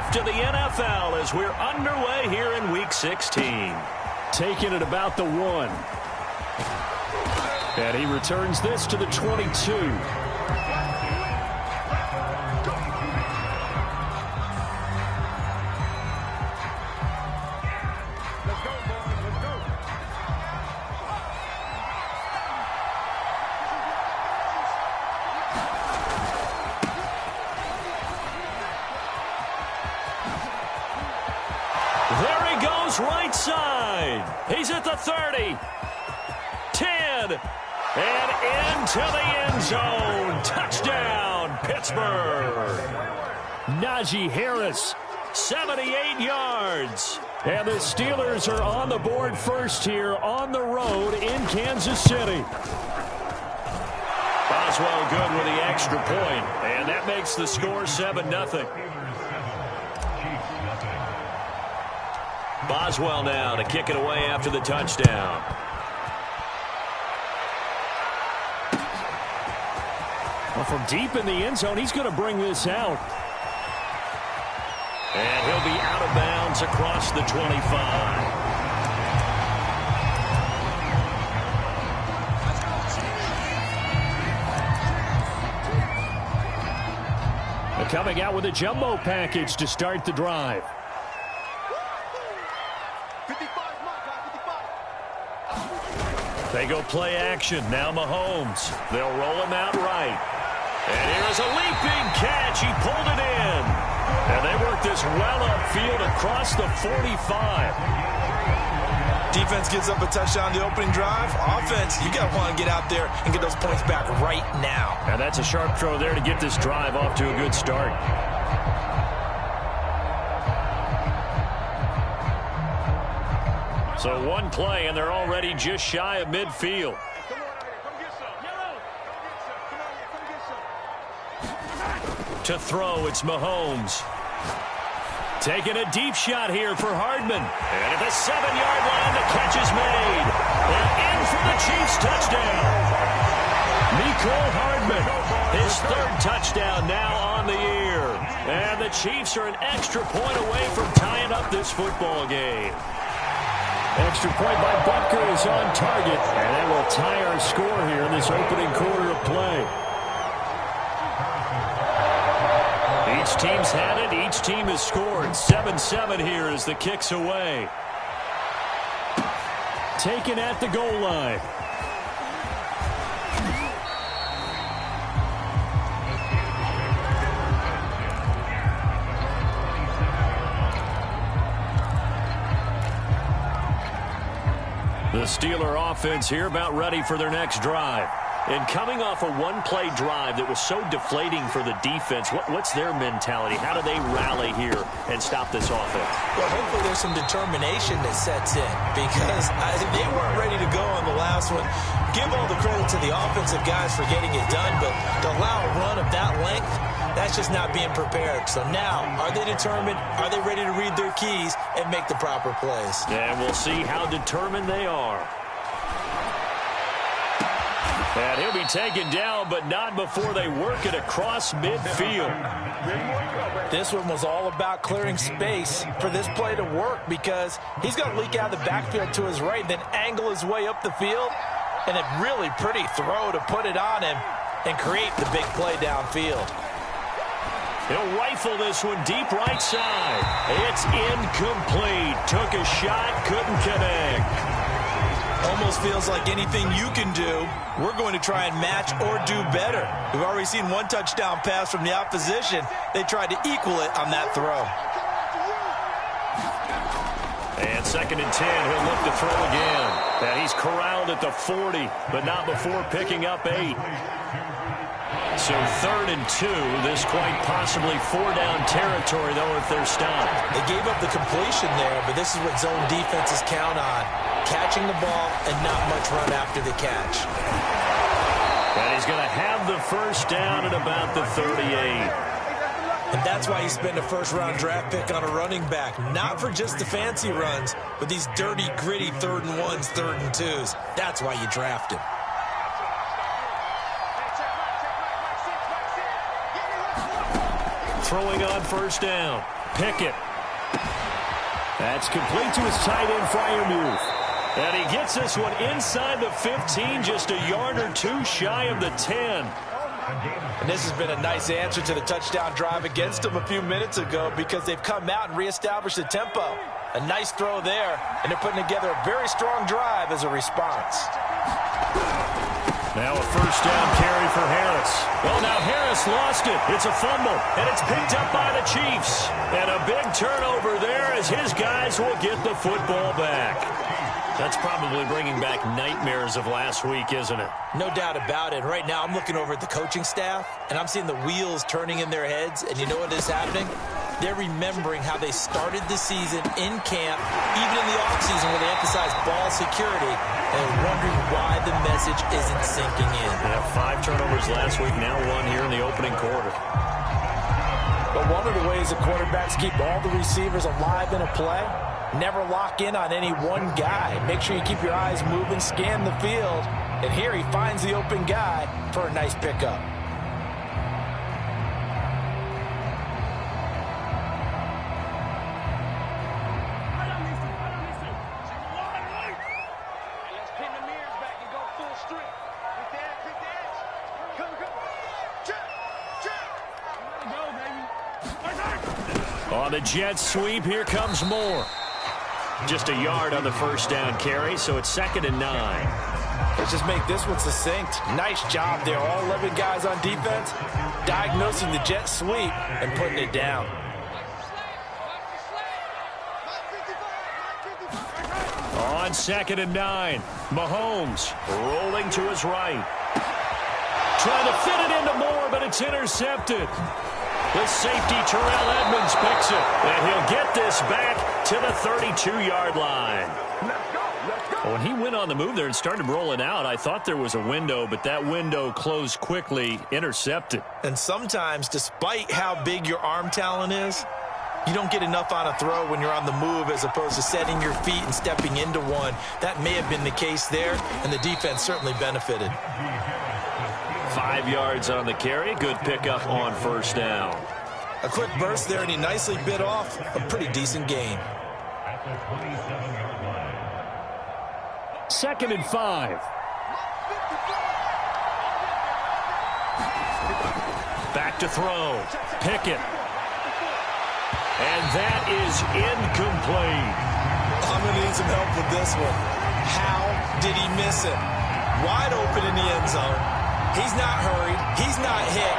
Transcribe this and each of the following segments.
off to the NFL as we're underway here in Week 16. Taking it about the 1. And he returns this to the 22. Right side. He's at the 30. 10. And into the end zone. Touchdown, Pittsburgh. Najee Harris, 78 yards. And the Steelers are on the board first here on the road in Kansas City. Boswell good with the extra point, and that makes the score 7-0. Boswell now to kick it away after the touchdown. Well, from deep in the end zone, he's going to bring this out. And he'll be out of bounds across the 25. They're coming out with a jumbo package to start the drive. They go play action. Now Mahomes. They'll roll him out right. And here's a leaping catch. He pulled it in. And they work this well upfield across the 45. Defense gives up a touchdown the opening drive. Offense, you got to want to get out there and get those points back right now. And that's a sharp throw there to get this drive off to a good start. So one play, and they're already just shy of midfield. To throw, it's Mahomes. Taking a deep shot here for Hardman. And at the 7-yard line, the catch is made. And in for the Chiefs touchdown. Mecole Hardman, his 3rd touchdown now on the year. And the Chiefs are an extra point away from tying up this football game. Extra point by Butker is on target. And that will tie our score here in this opening quarter of play. Each team's had it. Each team has scored. 7-7 here as the kick's away. Taken at the goal line. The Steeler offense here about ready for their next drive. And coming off a one-play drive that was so deflating for the defense, what's their mentality? How do they rally here and stop this offense? Well, hopefully there's some determination that sets in because they weren't ready to go on the last one. Give all the credit to the offensive guys for getting it done, but to allow a run of that length, that's just not being prepared. So now, are they determined? Are they ready to read their keys and make the proper plays? And we'll see how determined they are. And he'll be taken down, but not before they work it across midfield. This one was all about clearing space for this play to work because he's going to leak out of the backfield to his right, then angle his way up the field, and a really pretty throw to put it on him and create the big play downfield. He'll rifle this one deep right side. It's incomplete. Took a shot, couldn't connect. Almost feels like anything you can do, we're going to try and match or do better. We've already seen one touchdown pass from the opposition. They tried to equal it on that throw. And 2nd and 10, he'll look to throw again. And he's corralled at the 40, but not before picking up 8. So 3rd and 2, this quite possibly 4-down territory, though, if they're stopped. They gave up the completion there, but this is what zone defenses count on. Catching the ball and not much run after the catch. And he's going to have the first down at about the 38. And that's why you spend a first-round draft pick on a running back. Not for just the fancy runs, but these dirty, gritty 3rd and 1s, 3rd and 2s. That's why you draft him. throwing on first down. Pickett. That's complete to his tight end, Freiermuth. And he gets this one inside the 15, just a yard or two shy of the 10. And this has been a nice answer to the touchdown drive against them a few minutes ago because they've come out and reestablished the tempo. A nice throw there, and they're putting together a very strong drive as a response. Now a first down carry for Harris. Well, now Harris lost it. It's a fumble, and it's picked up by the Chiefs. And a big turnover there as his guys will get the football back. That's probably bringing back nightmares of last week, isn't it? No doubt about it. Right now, I'm looking over at the coaching staff, and I'm seeing the wheels turning in their heads. And you know what is happening? They're remembering how they started the season in camp, even in the offseason where they emphasized ball security, and they're wondering why the message isn't sinking in. They have 5 turnovers last week, now 1 here in the opening quarter. But one of the ways the quarterbacks keep all the receivers alive in a play, never lock in on any one guy. Make sure you keep your eyes moving, scan the field, and here he finds the open guy for a nice pickup. On the jet sweep, here comes Moore. Just a yard on the first down carry, so it's 2nd and 9. Let's just make this one succinct. Nice job there. All 11 guys on defense diagnosing the jet sweep and putting it down. On 2nd and 9, Mahomes rolling to his right. Trying to fit it into Moore, but it's intercepted. The safety, Terrell Edmonds, picks it. And he'll get this back to the 32-yard line. When he went on the move there and started rolling out, I thought there was a window, but that window closed quickly, intercepted. And sometimes, despite how big your arm talent is, you don't get enough on a throw when you're on the move as opposed to setting your feet and stepping into one. That may have been the case there, and the defense certainly benefited. 5 yards on the carry. Good pickup on first down. A quick burst there, and he nicely bit off a pretty decent gain. 2nd and 5. Back to throw. Pickett. And that is incomplete. I'm going to need some help with this one. How did he miss it? Wide open in the end zone. He's not hurried. He's not hit.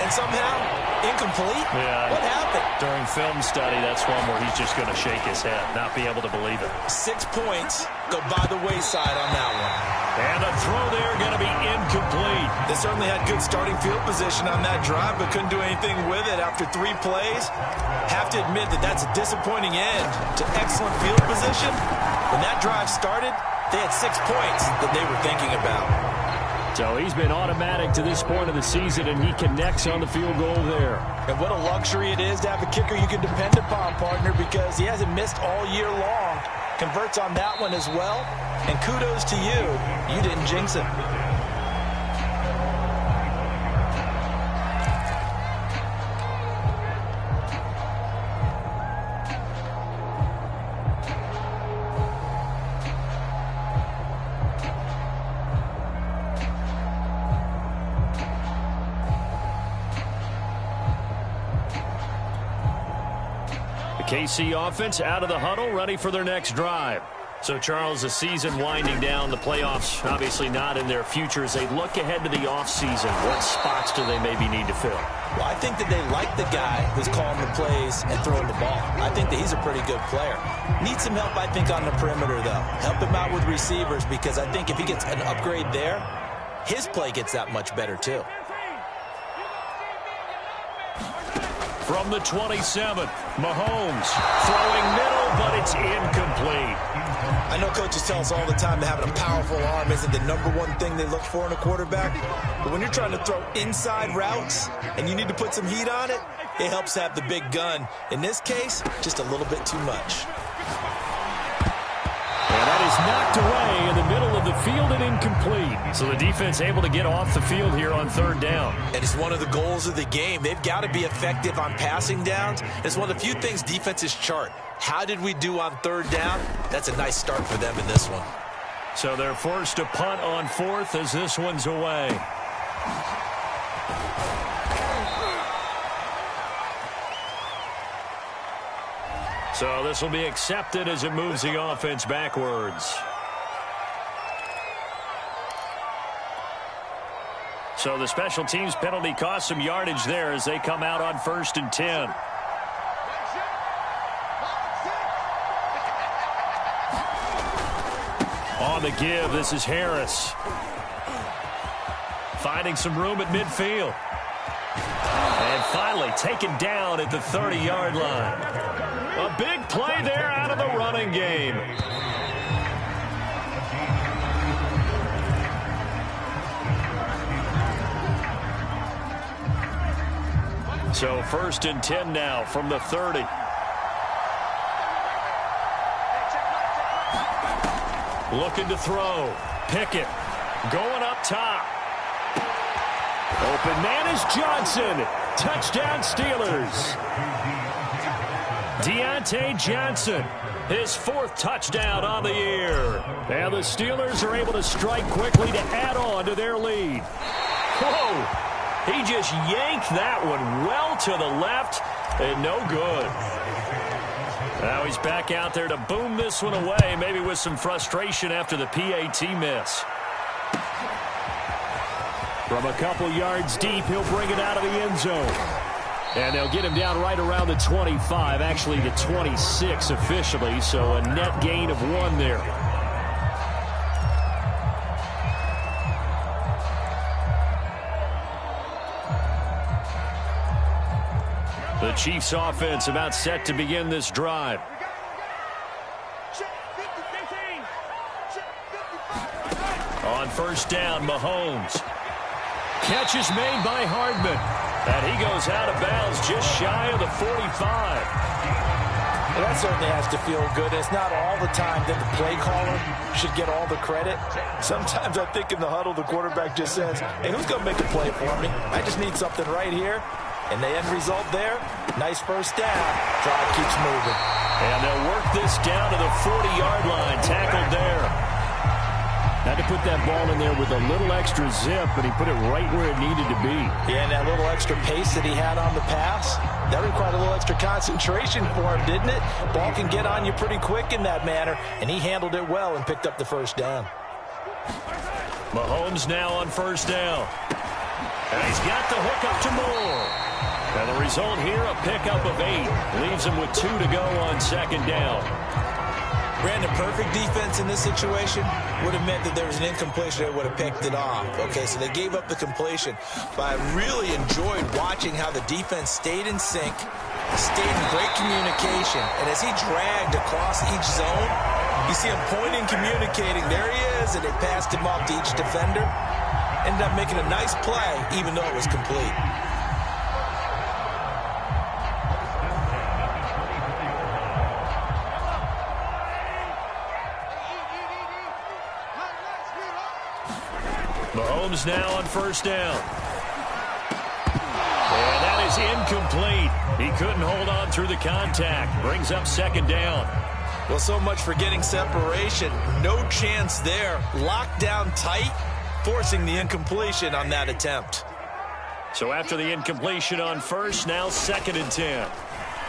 And somehow, incomplete? Yeah. What happened? During film study, that's one where he's just going to shake his head, not be able to believe it. 6 points go by the wayside on that one. And the throw there going to be incomplete. They certainly had good starting field position on that drive, but couldn't do anything with it after 3 plays. Have to admit that that's a disappointing end to excellent field position. When that drive started, they had 6 points that they were thinking about. So he's been automatic to this point of the season, and he connects on the field goal there. And what a luxury it is to have a kicker you can depend upon, partner, because he hasn't missed all year long. Converts on that one as well. And kudos to you. You didn't jinx him. KC offense out of the huddle, ready for their next drive. So, Charles, the season winding down, the playoffs obviously not in their future. As they look ahead to the offseason, what spots do they maybe need to fill? Well, I think that they like the guy who's calling the plays and throwing the ball. I think that he's a pretty good player. Needs some help, I think, on the perimeter, though. Help him out with receivers, because I think if he gets an upgrade there, his play gets that much better, too. From the 27, Mahomes throwing middle, but it's incomplete. I know coaches tell us all the time that having a powerful arm isn't the #1 thing they look for in a quarterback. But when you're trying to throw inside routes and you need to put some heat on it, it helps have the big gun. In this case, just a little bit too much. And That is knocked away in the middle of the field and incomplete. So the defense able to get off the field here on third down. And it's one of the goals of the game. They've got to be effective on passing downs. It's one of the few things defenses chart. How did we do on third down? That's a nice start for them in this one. So they're forced to punt on fourth as this one's away. So this will be accepted as it moves the offense backwards. So the special teams penalty cost some yardage there as they come out on 1st and 10. On the give, this is Harris. Finding some room at midfield. And finally taken down at the 30-yard line. A big play there out of the running game. So 1st and 10 now from the 30. Looking to throw. Pickett going up top. Open man is Johnson. Touchdown Steelers. Deontay Johnson, his 4th touchdown on the year. And the Steelers are able to strike quickly to add on to their lead. Whoa! He just yanked that one well to the left and no good. Now he's back out there to boom this one away, maybe with some frustration after the PAT miss. From a couple yards deep, he'll bring it out of the end zone. And they'll get him down right around the 25, actually the 26 officially, so a net gain of 1 there. The Chiefs offense about set to begin this drive. On 1st down, Mahomes. Catch is made by Hardman. And he goes out of bounds just shy of the 45. Well, that certainly has to feel good. It's not all the time that the play caller should get all the credit. Sometimes I think in the huddle, the quarterback just says, hey, who's going to make a play for me? I just need something right here. And the end result there, nice 1st down. Drive keeps moving. And they'll work this down to the 40-yard line. Tackled there. Had to put that ball in there with a little extra zip, but he put it right where it needed to be. Yeah, and that little extra pace that he had on the pass, that required a little extra concentration for him, didn't it? Ball can get on you pretty quick in that manner, and he handled it well and picked up the 1st down. Mahomes now on 1st down. And he's got the hook up to Moore. And the result here, a pickup of 8. Leaves him with 2 to go on 2nd down. Brandon, perfect defense in this situation would have meant that there was an incompletion that would have picked it off. Okay, so they gave up the completion. But I really enjoyed watching how the defense stayed in sync, stayed in great communication. And as he dragged across each zone, you see him pointing, communicating. There he is, and they passed him off to each defender. Ended up making a nice play, even though it was complete. Mahomes now on 1st down. And that is incomplete. He couldn't hold on through the contact. Brings up 2nd down. Well, so much for getting separation. No chance there. Locked down tight, forcing the incompletion on that attempt. So after the incompletion on 1st, now 2nd and 10.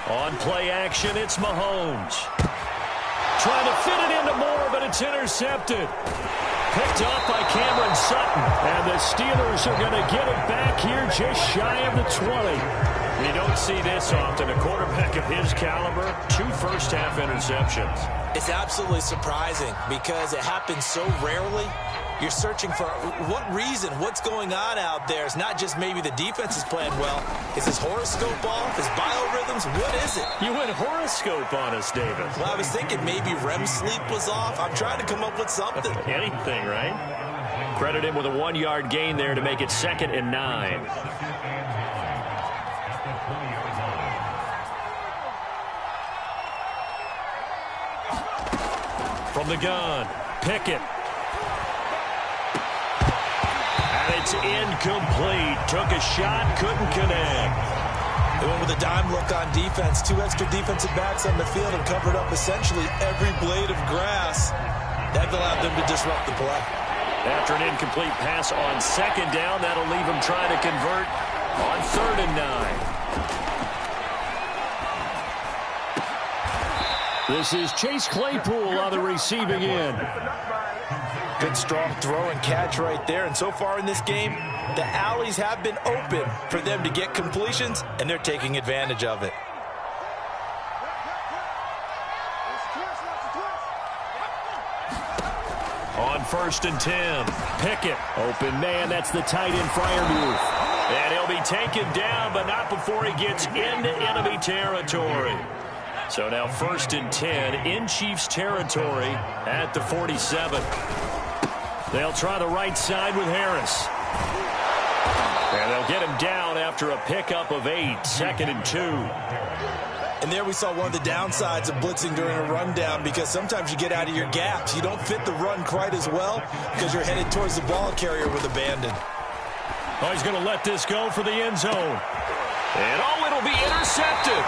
On play action, it's Mahomes. Trying to fit it into Moore, but it's intercepted. Picked off by Cameron Sutton. And the Steelers are going to get it back here just shy of the 20. You don't see this often. A quarterback of his caliber, 2 first-half interceptions. It's absolutely surprising because it happens so rarely. You're searching for what reason, what's going on out there. It's not just maybe the defense is playing well. Is his horoscope off? His biorhythms? What is it? You went horoscope on us, David. Well, I was thinking maybe REM sleep was off. I'm trying to come up with something. Anything, right? Credit him with a 1-yard gain there to make it 2nd and 9. From the gun, Pickett. And it's incomplete. Took a shot, couldn't connect. They went with a dime look on defense. 2 extra defensive backs on the field and covered up essentially every blade of grass. That allowed them to disrupt the play. After an incomplete pass on second down, that'll leave them trying to convert on 3rd and 9. This is Chase Claypool on the receiving end. Good strong throw and catch right there. And so far in this game, the alleys have been open for them to get completions, and they're taking advantage of it. On 1st and 10, Pickett. Open man, that's the tight end Freiermuth. And he'll be taken down, but not before he gets into enemy territory. So now 1st and 10 in Chiefs territory at the 47. They'll try the right side with Harris. And they'll get him down after a pickup of 8, 2nd and 2. And there we saw one of the downsides of blitzing during a rundown, because sometimes you get out of your gaps. You don't fit the run quite as well because you're headed towards the ball carrier with abandon. Oh, he's going to let this go for the end zone. And oh, it'll be intercepted.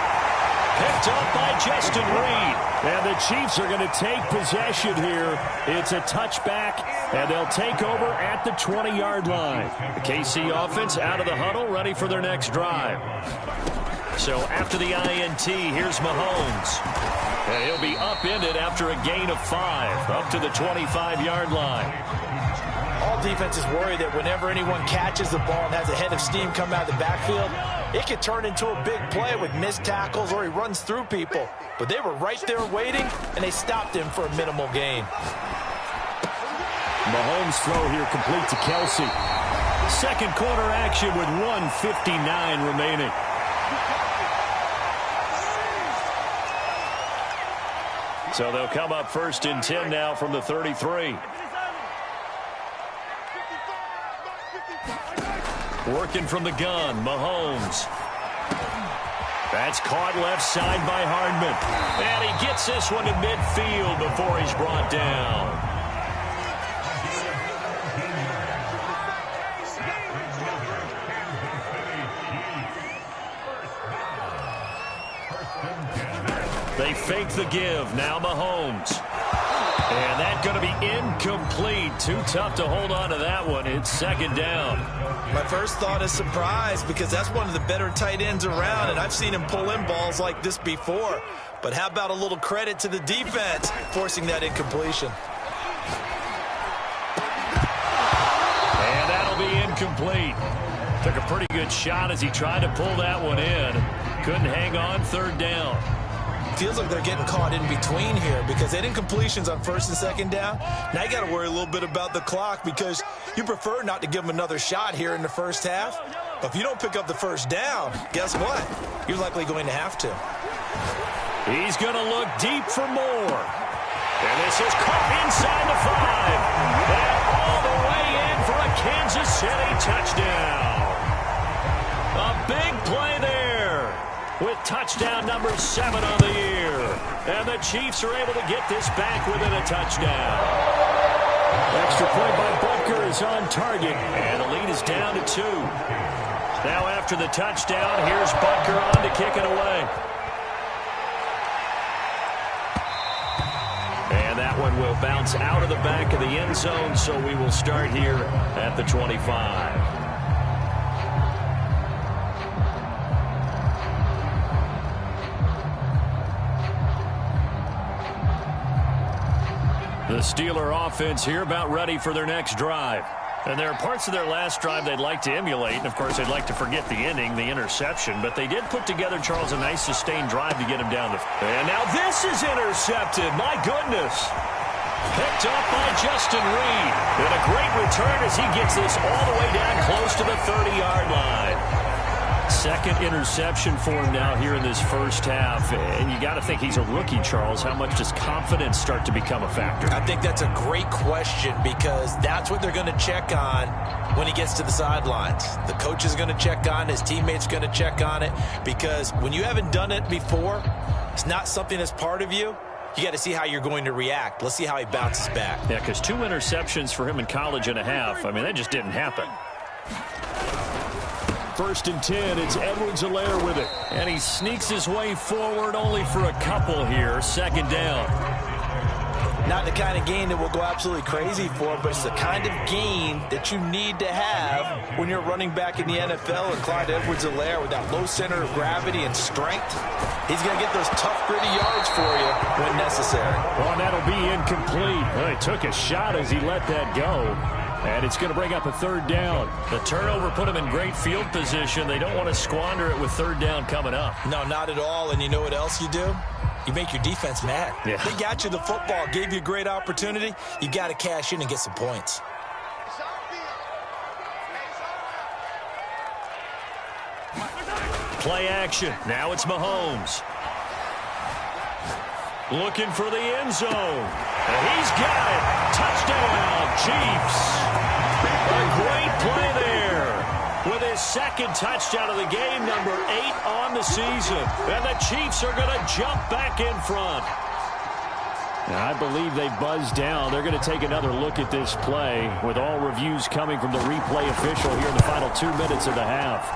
Picked up by Justin Reed. And the Chiefs are going to take possession here. It's a touchback, and they'll take over at the 20-yard line. The KC offense out of the huddle, ready for their next drive. So after the INT, here's Mahomes. And he'll be upended after a gain of 5, up to the 25-yard line. All defenses worry that whenever anyone catches the ball and has a head of steam come out of the backfield, it could turn into a big play with missed tackles or he runs through people. But they were right there waiting, and they stopped him for a minimal gain. Mahomes' throw here complete to Kelsey. Second quarter action with 1:59 remaining. So they'll come up 1st and 10 now from the 33. Working from the gun, Mahomes. That's caught left side by Hardman. And he gets this one to midfield before he's brought down. They fake the give. Now Mahomes. And that's going to be incomplete. Too tough to hold on to that one. It's 2nd down. My first thought is surprise, because that's one of the better tight ends around, and I've seen him pull in balls like this before. But how about a little credit to the defense forcing that incompletion? And that'll be incomplete. Took a pretty good shot as he tried to pull that one in. Couldn't hang on. 3rd down. Feels like they're getting caught in between here, because they had incompletions on 1st and 2nd down. Now you got to worry a little bit about the clock, because you prefer not to give them another shot here in the first half. But if you don't pick up the 1st down, guess what? You're likely going to have to. He's going to look deep for more. And this is caught inside the 5. And all the way in for a Kansas City touchdown. A big play there, with touchdown number 7 on the year. And the Chiefs are able to get this back within a touchdown. Extra point by Butker is on target, and the lead is down to 2. Now after the touchdown, here's Butker on to kick it away. And that one will bounce out of the back of the end zone, so we will start here at the 25. The Steeler offense here about ready for their next drive. And there are parts of their last drive they'd like to emulate. And, of course, they'd like to forget the inning, the interception. But they did put together, Charles, a nice sustained drive to get him down the field. And now this is intercepted. My goodness. Picked up by Justin Reed. And a great return as he gets this all the way down close to the 30-yard line. Second interception for him now here in this first half. And you got to think he's a rookie, Charles. How much does confidence start to become a factor? I think that's a great question, because that's what they're going to check on when he gets to the sidelines. The coach is going to check on it. His teammates are going to check on it, because when you haven't done it before, it's not something that's part of you. you got to see how you're going to react. Let's see how he bounces back. Yeah, because 2 interceptions for him in college and a half. I mean, that just didn't happen. 1st and 10, it's Edwards-Helaire with it. And he sneaks his way forward only for a couple here. 2nd down. Not the kind of gain that we'll go absolutely crazy for, but it's the kind of gain that you need to have when you're running back in the NFL. And Clyde Edwards-Helaire, with that low center of gravity and strength, he's going to get those tough, gritty yards for you when necessary. Well, that'll be incomplete. Well, he took a shot as he let that go. And it's going to bring up a 3rd down. The turnover put him in great field position. They don't want to squander it with 3rd down coming up. No, not at all. And you know what else you do? You make your defense mad. Yeah. They got you the football, gave you a great opportunity. You got to cash in and get some points. Play action. Now it's Mahomes. Looking for the end zone. And he's got it. Touchdown, Chiefs. A great play there. With his 2nd touchdown of the game, number 8 on the season. And the Chiefs are going to jump back in front. Now, I believe they buzzed down. They're going to take another look at this play with all reviews coming from the replay official here in the final 2 minutes of the half.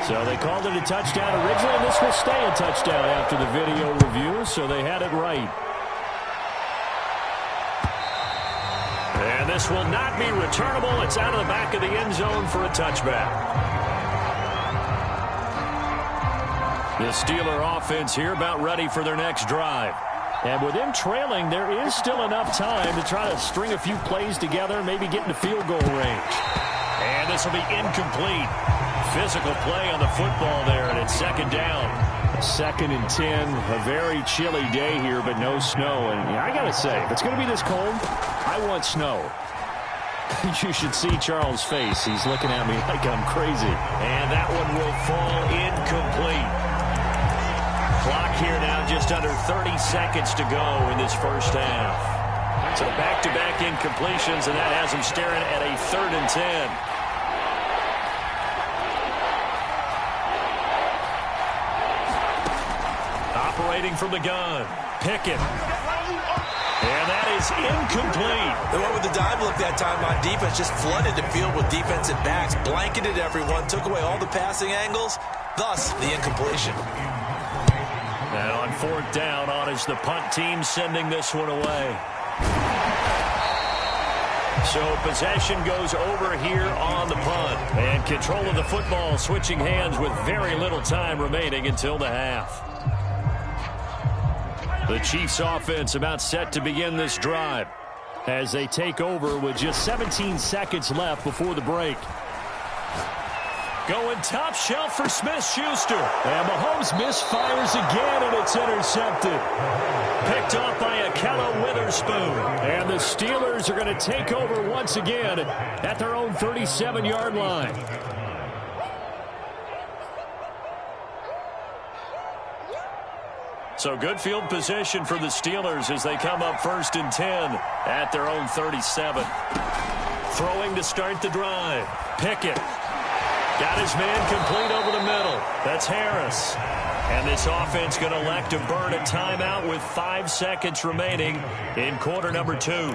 So they called it a touchdown originally, and this will stay a touchdown after the video review, so they had it right. And this will not be returnable. It's out of the back of the end zone for a touchback. The Steeler offense here about ready for their next drive. And with them trailing, there is still enough time to try to string a few plays together, maybe get into field goal range. And this will be incomplete. Physical play on the football there, and it's 2nd down. 2nd and 10, a very chilly day here, but no snow. And I got to say, if it's going to be this cold, I want snow. You should see Charles' face. He's looking at me like I'm crazy. And that one will fall incomplete. Clock here now, just under 30 seconds to go in this first half. So back-to-back incompletions, and that has him staring at a 3rd and 10. Operating from the gun. Pickett. And that is incomplete. They went with the dime look that time on defense. Just flooded the field with defensive backs. Blanketed everyone. Took away all the passing angles. Thus, the incompletion. Now on 4th down, on is the punt team sending this one away. So possession goes over here on the punt. And control of the football switching hands with very little time remaining until the half. The Chiefs offense about set to begin this drive as they take over with just 17 seconds left before the break. Going top shelf for Smith-Schuster. And Mahomes misfires again, and it's intercepted. Picked off by Akella Witherspoon. And the Steelers are going to take over once again at their own 37-yard line. So good field position for the Steelers as they come up 1st and 10 at their own 37. Throwing to start the drive. Pickett. Got his man complete over the middle. That's Harris. And this offense going to elect to burn a timeout with 5 seconds remaining in quarter number 2.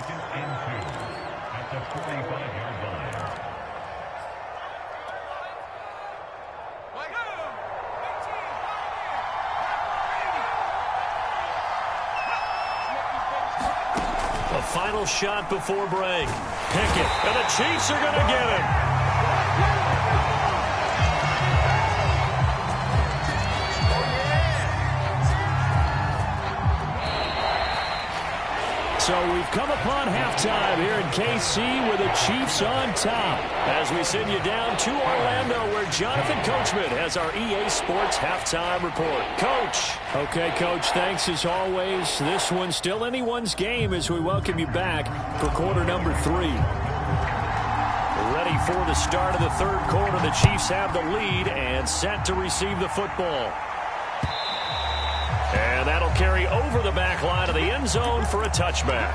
Final shot before break. Pickett, and the Chiefs are going to get him. So we've come upon halftime here in KC with the Chiefs on top. As we send you down to Orlando where Jonathan Coachman has our EA Sports halftime report. Coach. Okay, Coach, thanks as always. This one's still anyone's game as we welcome you back for quarter number 3. Ready for the start of the 3rd quarter. The Chiefs have the lead and set to receive the football. And that'll carry over the back line of the end zone for a touchback.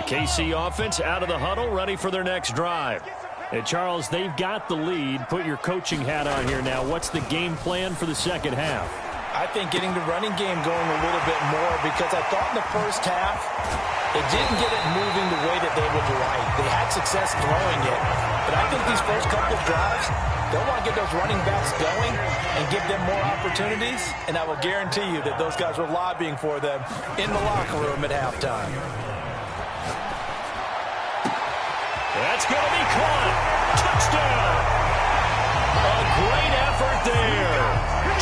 KC offense out of the huddle, ready for their next drive. And Charles, they've got the lead. Put your coaching hat on here now. What's the game plan for the second half? I think getting the running game going a little bit more, because I thought in the first half they didn't get it moving the way that they would like. They had success throwing it, but I think these first couple of drives, they'll want to get those running backs going and give them more opportunities, and I will guarantee you that those guys were lobbying for them in the locker room at halftime. That's going to be caught. Touchdown. A great effort there.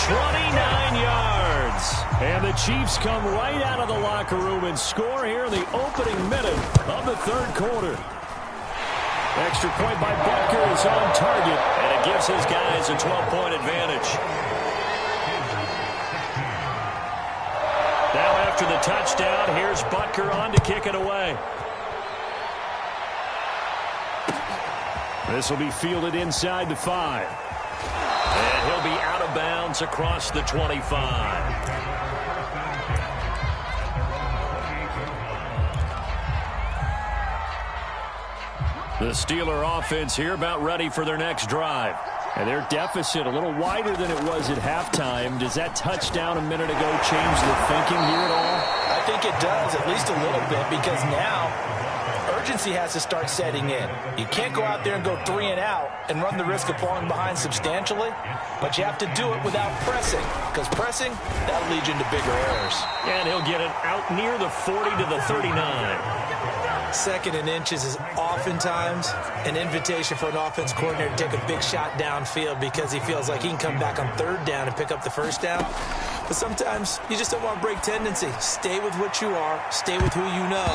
29 yards. And the Chiefs come right out of the locker room and score here in the opening minute of the third quarter. Extra point by Butker is on target. And it gives his guys a 12-point advantage. Now after the touchdown, here's Butker on to kick it away. This will be fielded inside the 5. And he'll be out of bounds across the 25. The Steeler offense here about ready for their next drive. And their deficit a little wider than it was at halftime. Does that touchdown a minute ago change the thinking here at all? I think it does, at least a little bit, because now urgency has to start setting in. You can't go out there and go 3 and out and run the risk of falling behind substantially, but you have to do it without pressing, because pressing, that'll lead you into bigger errors. And he'll get it out near the 40 to the 39. Second and inches is oftentimes an invitation for an offense coordinator to take a big shot downfield because he feels like he can come back on third down and pick up the first down. But sometimes you just don't want to break tendency. Stay with what you are, stay with who you know,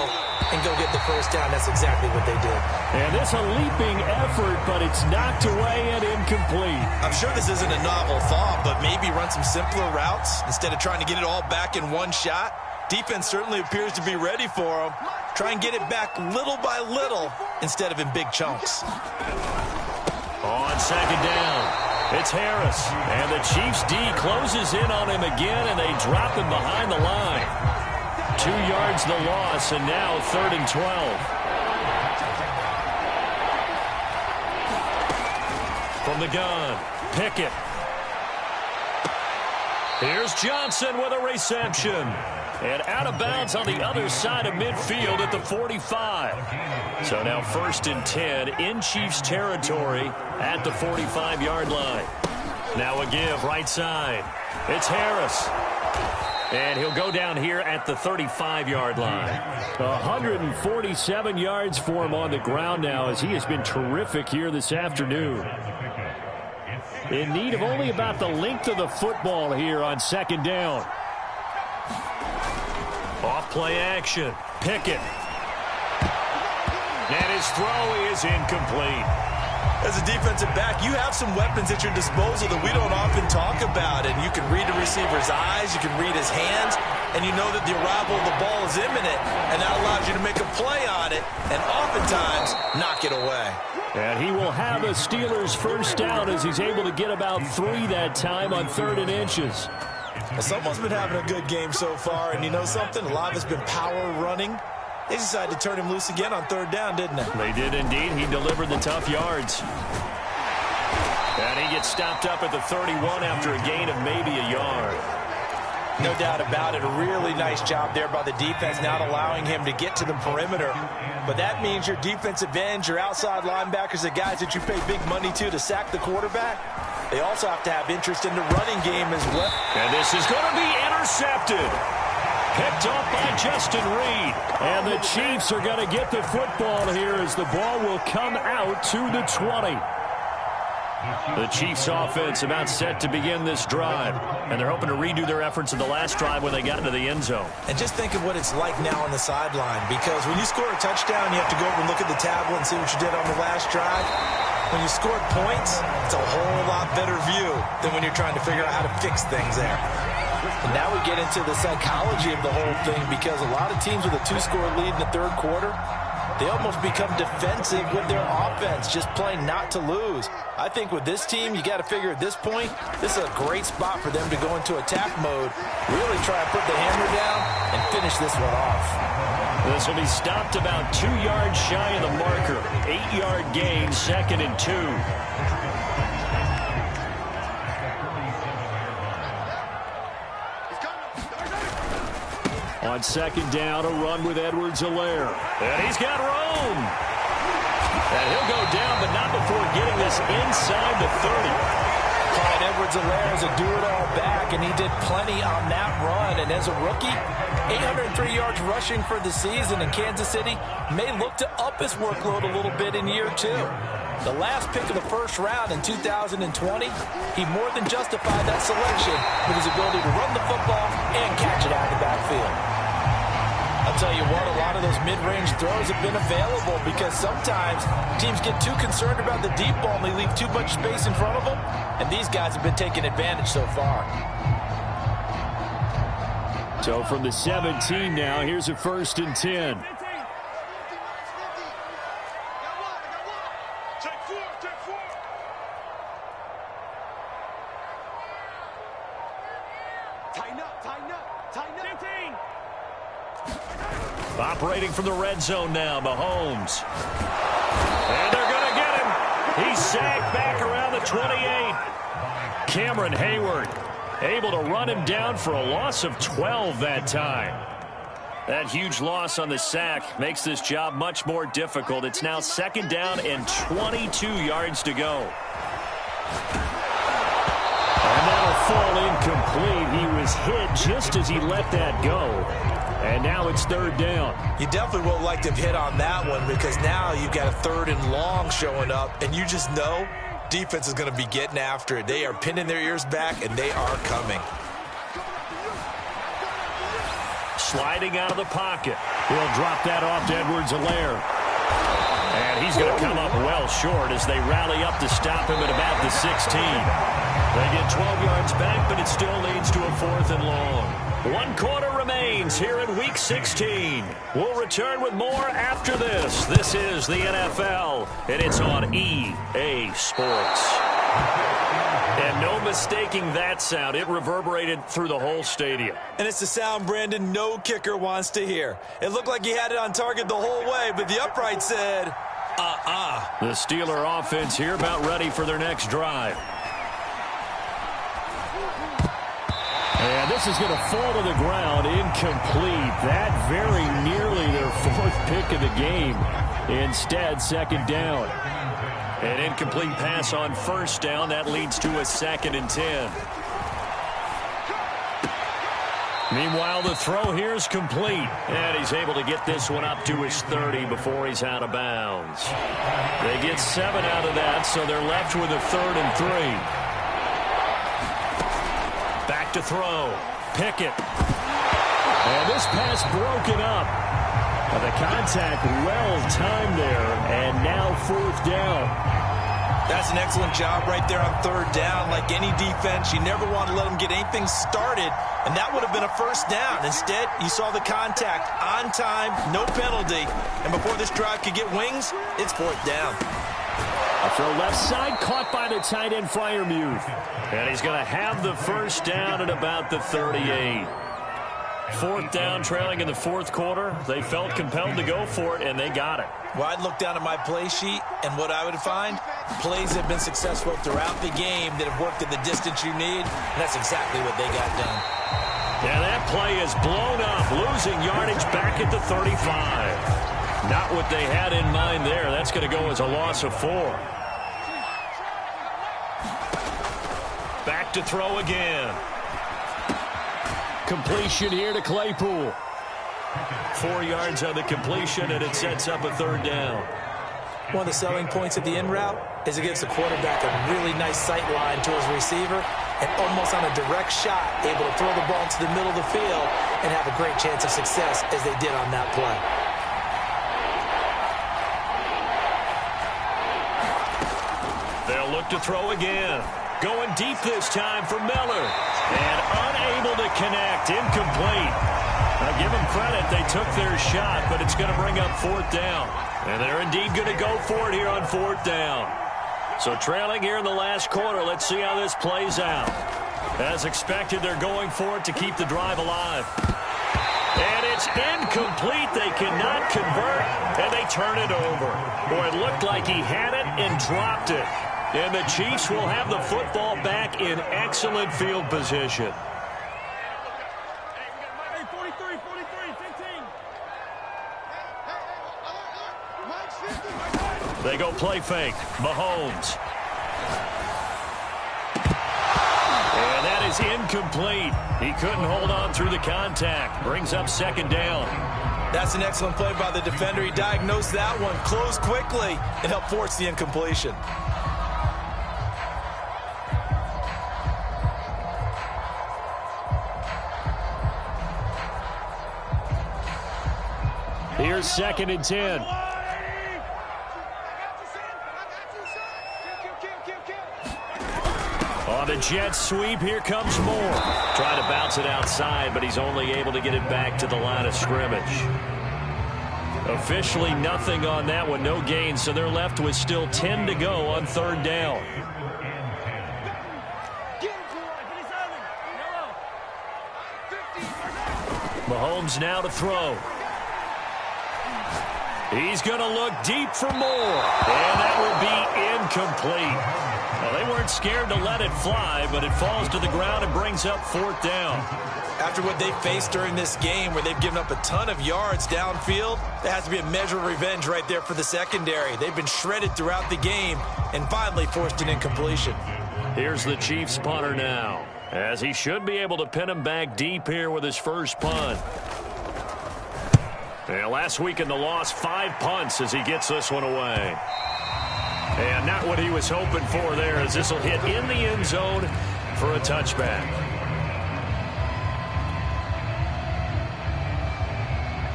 and go get the first down. That's exactly what they did. And it's a leaping effort, but it's knocked away and incomplete. I'm sure this isn't a novel thought, but maybe run some simpler routes instead of trying to get it all back in one shot. Defense certainly appears to be ready for him. Try and get it back little by little instead of in big chunks. On second down. It's Harris, and the Chiefs' D closes in on him again, and they drop him behind the line. 2 yards the loss, and now 3rd and 12. From the gun, Pickett. Here's Johnson with a reception. And out of bounds on the other side of midfield at the 45. So now 1st and 10 in Chiefs territory at the 45-yard line. Now a give right side. It's Harris. And he'll go down here at the 35-yard line. 147 yards for him on the ground now, as he has been terrific here this afternoon. In need of only about the length of the football here on second down. Off play action. Pickett. And his throw is incomplete. As a defensive back, you have some weapons at your disposal that we don't often talk about. And you can read the receiver's eyes, you can read his hands, and you know that the arrival of the ball is imminent. And that allows you to make a play on it and oftentimes knock it away. And he will have a Steelers first down as he's able to get about 3 that time on 3rd and inches. Well, someone's been having a good game so far, and you know something? A lot of it's been power running. They decided to turn him loose again on 3rd down, didn't they? They did indeed. He delivered the tough yards. And he gets stopped up at the 31 after a gain of maybe a yard. No doubt about it. A really nice job there by the defense, not allowing him to get to the perimeter. But that means your defensive ends, your outside linebackers, the guys that you pay big money to sack the quarterback, they also have to have interest in the running game as well. And this is going to be intercepted. Picked up by Justin Reed. And the Chiefs are going to get the football here as the ball will come out to the 20. The Chiefs offense about set to begin this drive. And they're hoping to redo their efforts in the last drive when they got into the end zone. And just think of what it's like now on the sideline, because when you score a touchdown, you have to go over and look at the tablet and see what you did on the last drive. When you scored points, it's a whole lot better view than when you're trying to figure out how to fix things there. And now we get into the psychology of the whole thing, because a lot of teams with a 2-score lead in the third quarter, they almost become defensive with their offense, just playing not to lose. I think with this team, you got to figure at this point, this is a great spot for them to go into attack mode, really try and put the hammer down and finish finish this one off. This will be stopped about 2 yards shy of the marker. 8-yard gain, 2nd and 2. On 2nd down, a run with Edwards-Helaire. And he's got room. And he'll go down, but not before getting this inside the 30. Clyde Edwards-Helaire is a do-it-all back, and he did plenty on that run. And as a rookie, 803 yards rushing for the season, in Kansas City may look to up his workload a little bit in year 2. The last pick of the first round in 2020, he more than justified that selection with his ability to run the football and catch it out of the backfield. I'll tell you what, a lot of those mid-range throws have been available because sometimes teams get too concerned about the deep ball and they leave too much space in front of them, and these guys have been taking advantage so far. So from the 17 now, here's a 1st and 10. Operating from the red zone now, Mahomes. And they're going to get him. He's sacked back around the 28. Cameron Hayward able to run him down for a loss of 12 that time. That huge loss on the sack makes this job much more difficult. It's now 2nd down and 22 yards to go. And that'll fall incomplete. He was hit just as he let that go. And now it's 3rd down. You definitely won't like to hit on that one because now you've got a 3rd and long showing up, and you just know defense is going to be getting after it. They are pinning their ears back, and they are coming. Sliding out of the pocket. He'll drop that off to Edwards-Helaire. And he's going to come up well short as they rally up to stop him at about the 16. They get 12 yards back, but it still leads to a 4th and long. 1 quarter remains here in Week 16. We'll return with more after this. This is the NFL, and it's on EA Sports. And no mistaking that sound. It reverberated through the whole stadium. And it's the sound Brandon no kicker wants to hear. It looked like he had it on target the whole way, but the upright said, The Steeler offense here about ready for their next drive. And this is going to fall to the ground, incomplete. That very nearly their 4th pick of the game. Instead, 2nd down. An incomplete pass on 1st down. That leads to a 2nd and 10. Meanwhile, the throw here is complete. And he's able to get this one up to his 30 before he's out of bounds. They get 7 out of that, so they're left with a 3rd and 3. Back to throw. Pickett. And this pass broken up. The contact well timed there. And now 4th down. That's an excellent job right there on 3rd down. Like any defense, you never want to let them get anything started. And that would have been a 1st down. Instead, you saw the contact on time, no penalty. And before this drive could get wings, it's 4th down. A throw left side, caught by the tight end Freiermuth. And he's going to have the 1st down at about the 38. 4th down, trailing in the 4th quarter. They felt compelled to go for it, and they got it. Well, I'd look down at my play sheet, and what I would find, plays have been successful throughout the game that have worked at the distance you need, and that's exactly what they got done. Yeah, that play is blown up, losing yardage back at the 35. Not what they had in mind there. That's going to go as a loss of 4. Back to throw again. Completion here to Claypool. 4 yards on the completion, and it sets up a 3rd down. One of the selling points of the in route is it gives the quarterback a really nice sight line to his receiver, and almost on a direct shot, able to throw the ball into the middle of the field and have a great chance of success as they did on that play. They'll look to throw again. Going deep this time for Miller. And unable to connect. Incomplete. Now give them credit. They took their shot, but it's going to bring up 4th down. And they're indeed going to go for it here on 4th down. So trailing here in the last quarter. Let's see how this plays out. As expected, they're going for it to keep the drive alive. And it's incomplete. They cannot convert, and they turn it over. Boy, it looked like he had it and dropped it. And the Chiefs will have the football back in excellent field position. Hey, 43, 15. They go play fake. Mahomes. And that is incomplete. He couldn't hold on through the contact. Brings up second down. That's an excellent play by the defender. He diagnosed that one, closed quickly, and helped force the incompletion. Here's second and 10. On the jet sweep, here comes Moore. Trying to bounce it outside, but he's only able to get it back to the line of scrimmage. Officially nothing on that one, no gain, so they're left with still 10 to go on third down. Mahomes now to throw. He's going to look deep for more, and that will be incomplete. Well, they weren't scared to let it fly, but it falls to the ground and brings up fourth down. After what they faced during this game where they've given up a ton of yards downfield, there has to be a measure of revenge right there for the secondary. They've been shredded throughout the game and finally forced an incompletion. Here's the Chiefs punter now, as he should be able to pin him back deep here with his first punt. And last week in the loss, 5 punts as he gets this one away. And not what he was hoping for there, as this will hit in the end zone for a touchback.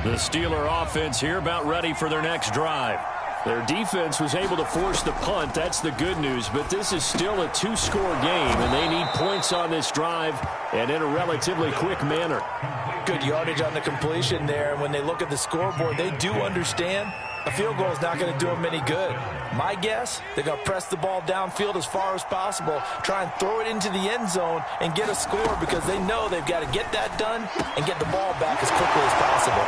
The Steeler offense here about ready for their next drive. Their defense was able to force the punt. That's the good news. But this is still a 2-score game, and they need points on this drive and in a relatively quick manner. Good yardage on the completion there. And when they look at the scoreboard, they do understand a field goal is not going to do them any good. My guess, they're going to press the ball downfield as far as possible, try and throw it into the end zone and get a score because they know they've got to get that done and get the ball back as quickly as possible.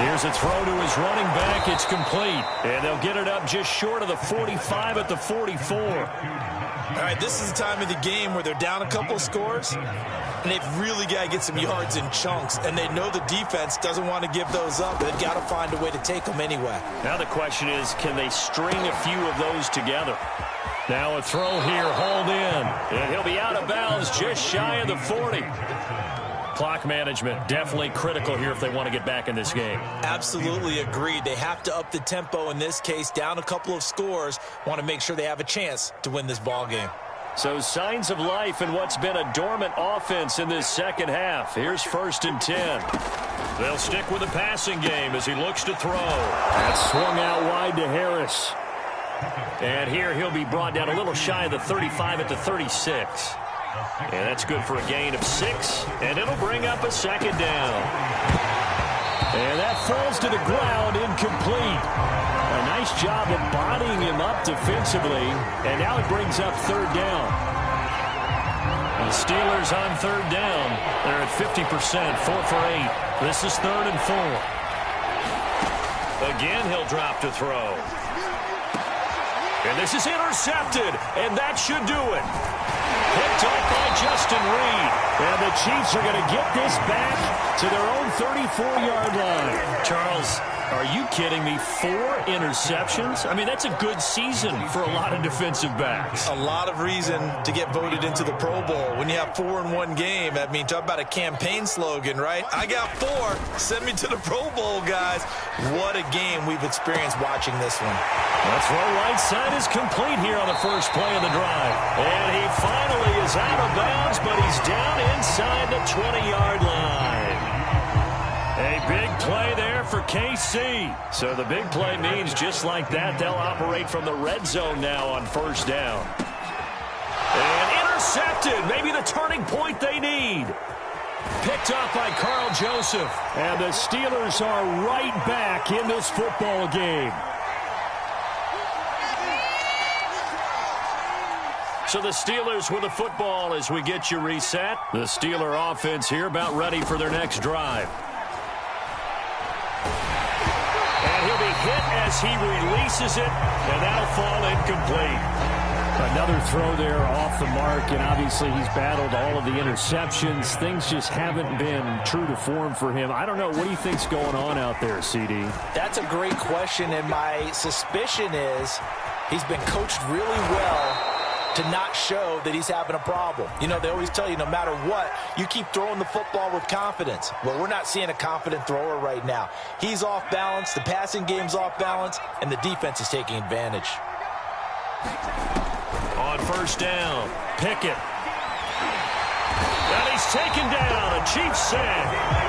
Here's a throw to his running back. It's complete. And they'll get it up just short of the 45 at the 44. All right, this is the time of the game where they're down a couple scores, and they've really got to get some yards in chunks, and they know the defense doesn't want to give those up. They've got to find a way to take them anyway. Now the question is, can they string a few of those together? Now a throw here, hauled in, and he'll be out of bounds just shy of the 40. Clock management definitely critical here if they want to get back in this game. Absolutely agreed. They have to up the tempo in this case, down a couple of scores, want to make sure they have a chance to win this ball game. So signs of life in what's been a dormant offense in this second half. Here's first and 10. They'll stick with the passing game as he looks to throw. That's swung out wide to Harris. And here he'll be brought down a little shy of the 35 at the 36. And that's good for a gain of 6, and it'll bring up a second down. And that falls to the ground, incomplete. A nice job of bodying him up defensively, and now it brings up third down. The Steelers on third down. They're at 50%, 4 for 8. This is third and 4. Again, he'll drop to throw. And this is intercepted, and that should do it. Picked up by Justin Reed. And the Chiefs are going to get this back to their own 34-yard line. Charles, are you kidding me? 4 interceptions? I mean, that's a good season for a lot of defensive backs. A lot of reason to get voted into the Pro Bowl. When you have 4 in one game, I mean, talk about a campaign slogan, right? I got 4. Send me to the Pro Bowl, guys. What a game we've experienced watching this one. The throw right side is complete here on the first play of the drive. And he finally is out of bounds, but he's down inside the 20-yard line. A big play there for KC. So the big play means just like that, they'll operate from the red zone now on first down. And intercepted. Maybe the turning point they need. Picked up by Carl Joseph. And the Steelers are right back in this football game. So the Steelers with the football as we get you reset. The Steeler offense here about ready for their next drive. as he releases it, and that'll fall incomplete. Another throw there off the mark, and obviously he's battled all of the interceptions. Things just haven't been true to form for him. I don't know. What do you think's going on out there, CD? That's a great question, and my suspicion is he's been coached really well to not show that he's having a problem. You know, they always tell you no matter what, you keep throwing the football with confidence. Well, we're not seeing a confident thrower right now. He's off balance, the passing game's off balance, and the defense is taking advantage. On first down, Pickett. And he's taken down, a Chiefs sack.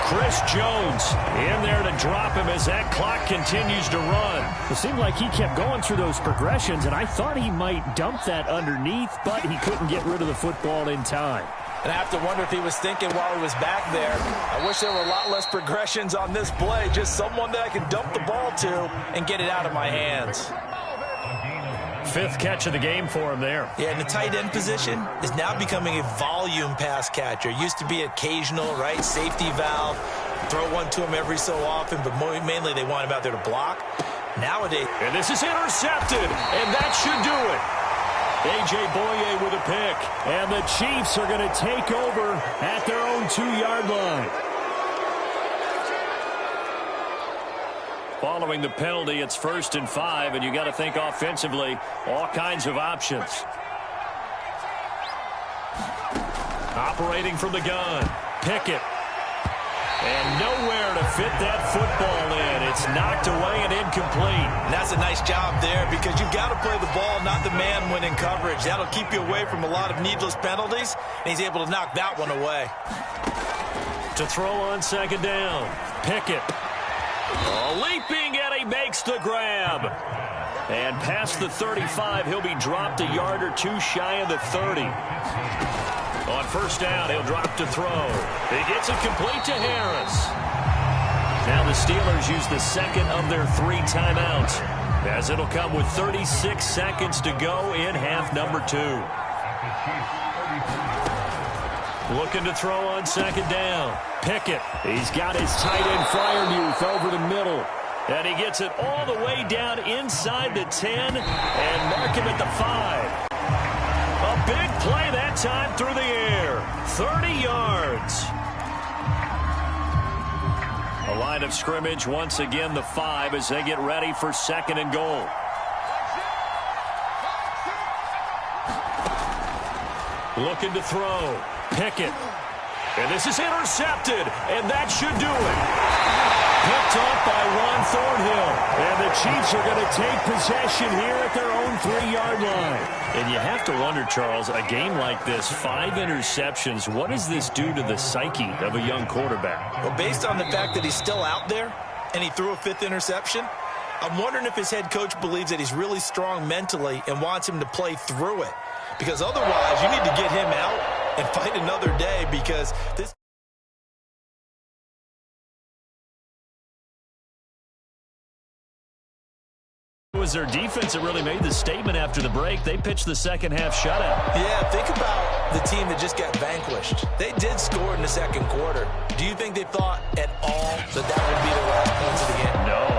Chris Jones in there to drop him as that clock continues to run. It seemed like he kept going through those progressions, and I thought he might dump that underneath, but he couldn't get rid of the football in time. And I have to wonder if he was thinking while he was back there, I wish there were a lot less progressions on this play, just someone that I can dump the ball to and get it out of my hands. Fifth catch of the game for him there. Yeah, and the tight end position is now becoming a volume pass catcher. Used to be occasional, right? Safety valve. Throw one to him every so often, but mainly they want him out there to block. Nowadays. And this is intercepted, and that should do it. A.J. Boye with a pick. And the Chiefs are going to take over at their own 2-yard line. Following the penalty, it's 1st and 5, and you got to think offensively, all kinds of options. Operating from the gun, Pickett. And nowhere to fit that football in. It's knocked away and incomplete. And that's a nice job there because you've got to play the ball, not the man when in coverage. That'll keep you away from a lot of needless penalties, and he's able to knock that one away. To throw on second down, Pickett. Leaping, and he makes the grab. And past the 35, he'll be dropped a yard or two shy of the 30. On first down, he'll drop to throw. He gets it complete to Harris. Now the Steelers use the second of their 3 timeouts, as it'll come with 36 seconds to go in half number 2. Looking to throw on second down. Pickett. He's got his tight end Fryermuth over the middle. And he gets it all the way down inside the 10 and mark him at the 5. A big play that time through the air. 30 yards. A line of scrimmage once again the 5 as they get ready for 2nd and goal. Looking to throw. Pickett. And this is intercepted, and that should do it. Picked off by Ron Thornhill. And the Chiefs are going to take possession here at their own 3-yard line. And you have to wonder, Charles, a game like this, 5 interceptions, what does this do to the psyche of a young quarterback? Well, based on the fact that he's still out there and he threw a 5th interception, I'm wondering if his head coach believes that he's really strong mentally and wants him to play through it. Because otherwise, you need to get him out and fight another day because this... It was their defense that really made the statement after the break. They pitched the second half shutout. Yeah, think about the team that just got vanquished. They did score in the second quarter. Do you think they thought at all that that would be the last points of the game? No.